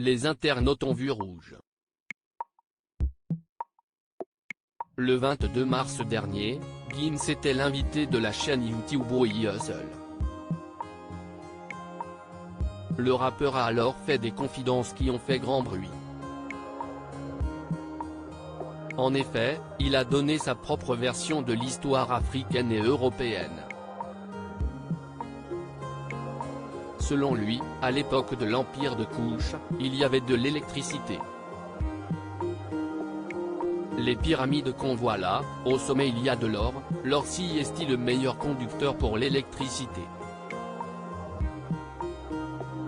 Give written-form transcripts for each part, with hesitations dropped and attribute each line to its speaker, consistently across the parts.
Speaker 1: les internautes ont vu rouge. Le 22 mars dernier, Gims était l'invité de la chaîne YouTube Hustle. Le rappeur a alors fait des confidences qui ont fait grand bruit. En effet, il a donné sa propre version de l'histoire africaine et européenne. Selon lui, à l'époque de l'empire de Kush, il y avait de l'électricité. Les pyramides qu'on voit là, au sommet il y a de l'or, l'or si est le meilleur conducteur pour l'électricité.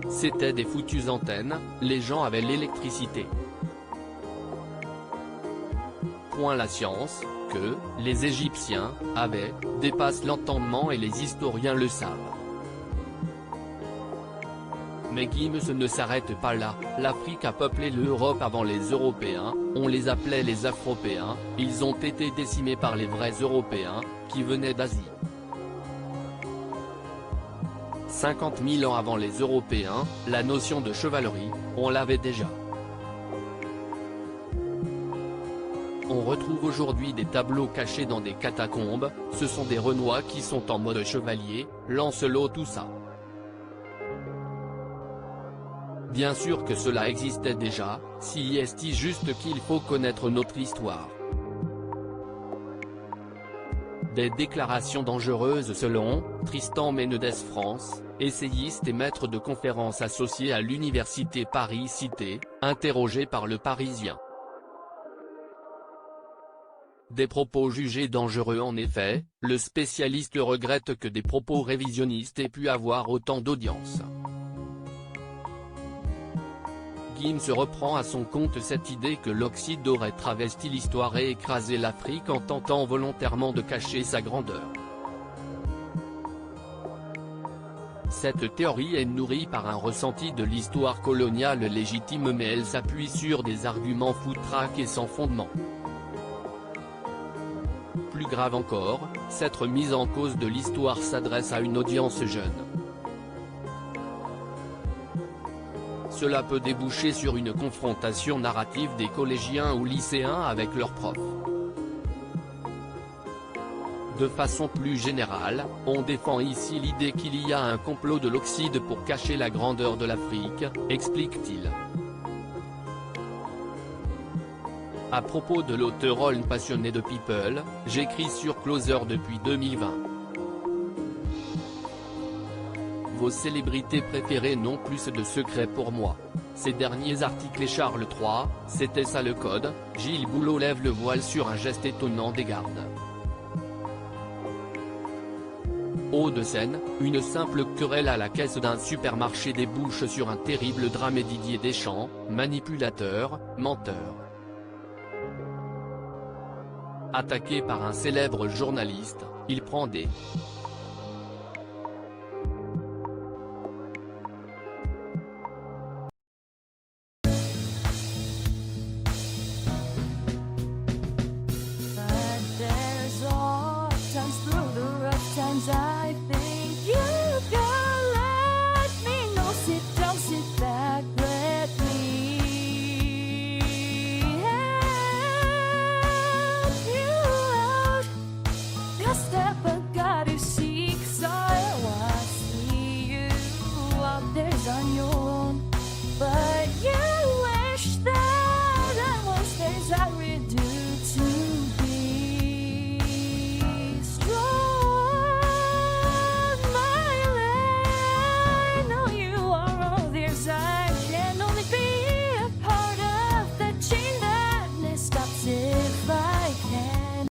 Speaker 1: C'était des foutues antennes, les gens avaient l'électricité. Point la science, que, les Égyptiens, avaient, dépasse l'entendement et les historiens le savent. Mais Gims ne s'arrête pas là, l'Afrique a peuplé l'Europe avant les Européens, on les appelait les Afropéens, ils ont été décimés par les vrais Européens, qui venaient d'Asie. 50 000 ans avant les Européens, la notion de chevalerie, on l'avait déjà. On retrouve aujourd'hui des tableaux cachés dans des catacombes, ce sont des Renois qui sont en mode chevalier, Lancelot tout ça. Bien sûr que cela existait déjà, si est juste qu'il faut connaître notre histoire. Des déclarations dangereuses selon Tristan Menedès France, essayiste et maître de conférences associé à l'université Paris-Cité, interrogé par Le Parisien. Des propos jugés dangereux en effet, le spécialiste regrette que des propos révisionnistes aient pu avoir autant d'audience. Gims reprend à son compte cette idée que l'Occident aurait travesti l'histoire et écrasé l'Afrique en tentant volontairement de cacher sa grandeur. Cette théorie est nourrie par un ressenti de l'histoire coloniale légitime mais elle s'appuie sur des arguments foutraques et sans fondement. Plus grave encore, cette remise en cause de l'histoire s'adresse à une audience jeune. Cela peut déboucher sur une confrontation narrative des collégiens ou lycéens avec leurs profs. De façon plus générale, on défend ici l'idée qu'il y a un complot de l'Occident pour cacher la grandeur de l'Afrique, explique-t-il. À propos de l'auteur Oln passionné de People, j'écris sur Closer depuis 2020. Vos célébrités préférées n'ont plus de secrets pour moi. Ces derniers articles et Charles III, c'était ça le code, Gilles Boulot lève le voile sur un geste étonnant des gardes. Hauts-de-Seine, une simple querelle à la caisse d'un supermarché débouche sur un terrible drame et Didier Deschamps, manipulateur, menteur. Attaqué par un célèbre journaliste, il prend des